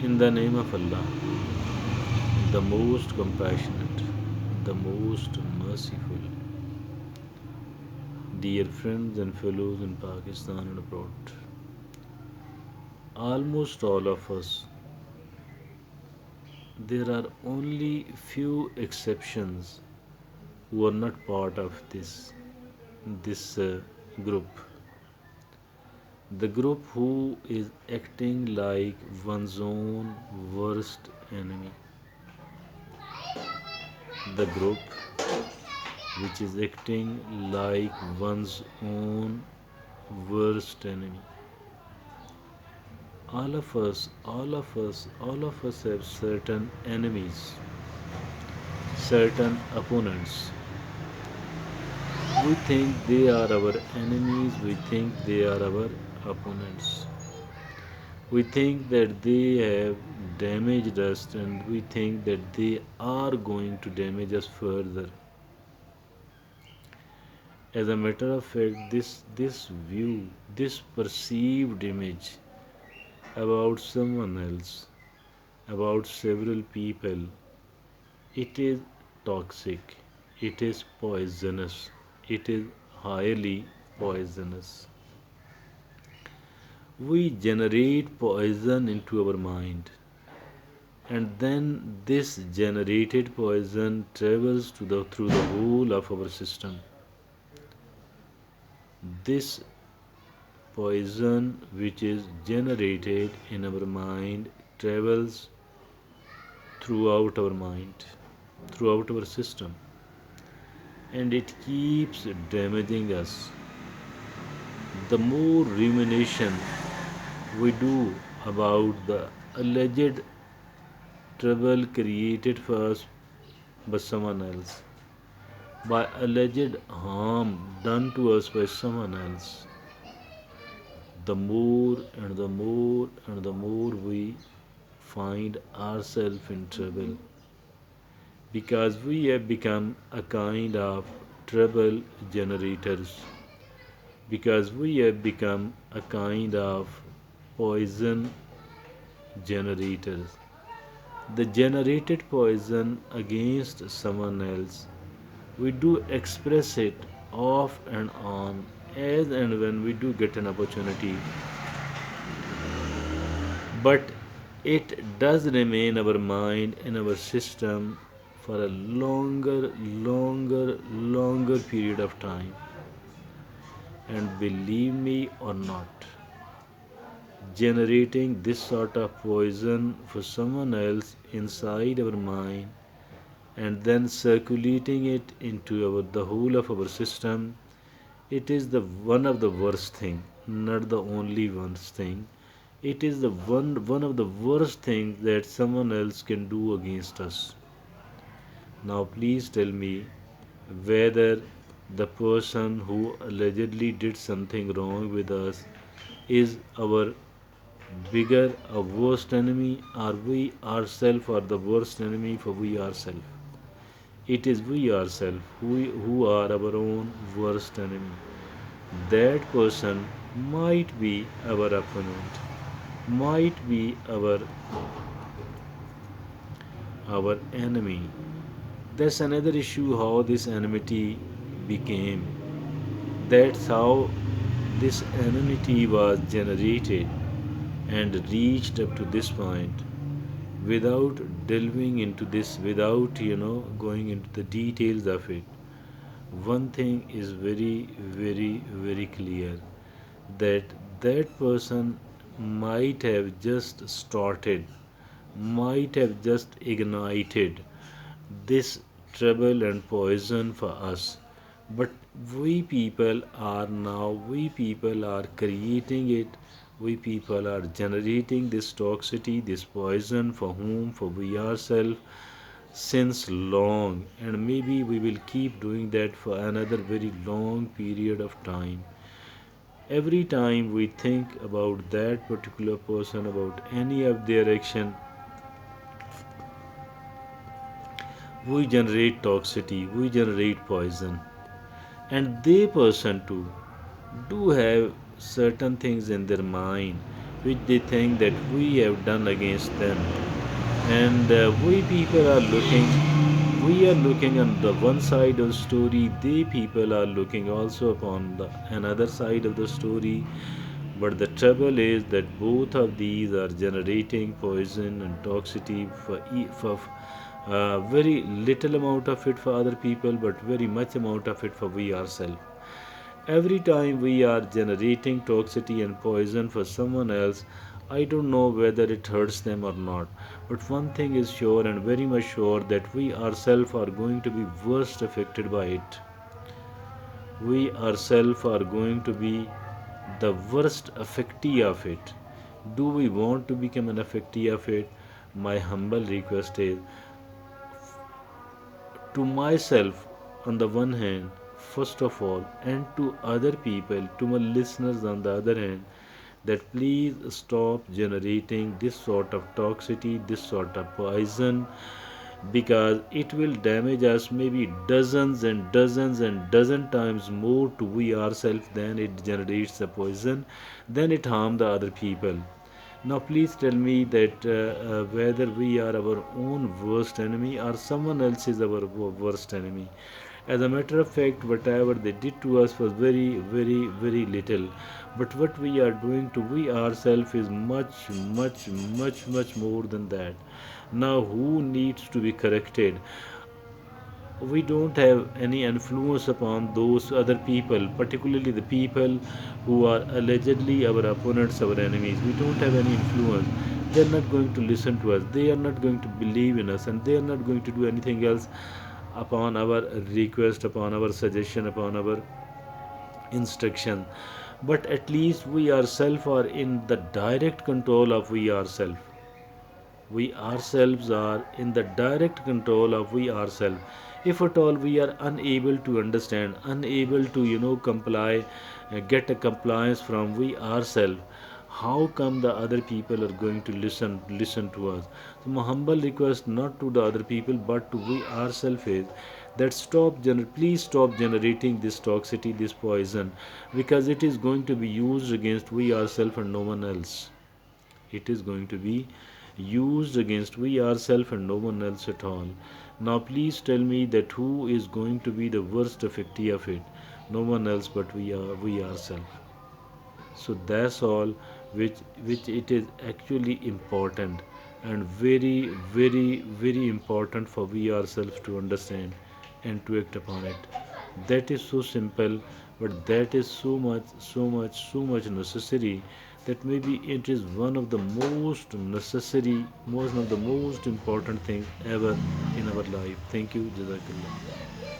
In the name of Allah, the most compassionate, the most merciful, dear friends and fellows in Pakistan and abroad, almost all of us, there are only few exceptions who are not part of this group. The group who is acting like one's own worst enemy. The group which is acting like one's own worst enemy. All of us have certain enemies, certain opponents. We think they are our enemies, we think they are our opponents. We think that they have damaged us and we think that they are going to damage us further. As a matter of fact, this view, this perceived image about someone else, about several people, it is toxic, it is poisonous, it is highly poisonous. We generate poison into our mind, and then this generated poison travels through the whole of our system. This poison which is generated in our mind travels throughout our mind, throughout our system, and it keeps damaging us. The more rumination we do about the alleged trouble created for us by someone else, by alleged harm done to us by someone else, the more and the more and the more we find ourselves in trouble because we have become a kind of trouble generators, because we have become a kind of poison generators. The generated poison against someone else, we do express it off and on as and when we do get an opportunity, but it does remain our mind in our system for a longer period of time. And believe me or not, generating this sort of poison for someone else inside our mind and then circulating it into the whole of our system, it is the one of the worst thing, not the only worst thing. It is the one of the worst things that someone else can do against us. Now please tell me whether the person who allegedly did something wrong with us is our bigger a worst enemy, or we ourselves are the worst enemy for we ourselves. It is we ourselves who are our own worst enemy. That person might be our opponent, might be our enemy. That's another issue how this enmity became. That's how this enmity was generated and reached up to this point. Without delving into this, without going into the details of it, one thing is very clear, that that person might have just started, might have just ignited this trouble and poison for us, but we people are creating it, we people are generating this toxicity, this poison for whom, for we ourselves, since long, and maybe we will keep doing that for another very long period of time. Every time we think about that particular person, about any of their action, we generate toxicity, we generate poison. And they person too do have certain things in their mind, which they think that we have done against them. And we are looking on the one side of the story, they people are looking also upon the another side of the story. But the trouble is that both of these are generating poison and toxicity for very little amount of it for other people, but very much amount of it for we ourselves. Every time we are generating toxicity and poison for someone else, I don't know whether it hurts them or not. But one thing is sure and very much sure that we ourselves are going to be worst affected by it. We ourselves are going to be the worst affectee of it. Do we want to become an affectee of it? My humble request is to myself on the one hand, first of all, and to other people, to my listeners on the other hand, that please stop generating this sort of toxicity, this sort of poison, because it will damage us maybe dozens and dozens and dozen times more to we ourselves than it generates the poison, than it harm the other people. Now, please tell me that whether we are our own worst enemy or someone else is our worst enemy. As a matter of fact, whatever they did to us was very, very, very little. But what we are doing to we ourselves is much, much, much, much more than that. Now, who needs to be corrected? We don't have any influence upon those other people, particularly the people who are allegedly our opponents, our enemies. We don't have any influence. They're not going to listen to us, they are not going to believe in us, and they are not going to do anything else upon our request, upon our suggestion, upon our instruction. But at least we ourselves are in the direct control of we ourselves. We ourselves are in the direct control of we ourselves. If at all we are unable to understand, unable to comply, get a compliance from we ourselves, how come the other people are going to listen to us? So my humble request not to the other people but to we ourselves is that please stop generating this toxicity, this poison, because it is going to be used against we ourselves and no one else. It is going to be used against we ourselves and no one else at all. Now, please tell me that who is going to be the worst affectee of it? No one else but we ourselves. So that's all which it is actually important and very, very, very important for we ourselves to understand and to act upon it. That is so simple, but that is so much, so much, so much necessary that maybe it is one of the most necessary, one of the most important thing ever in our life. Thank you, Jazakallah.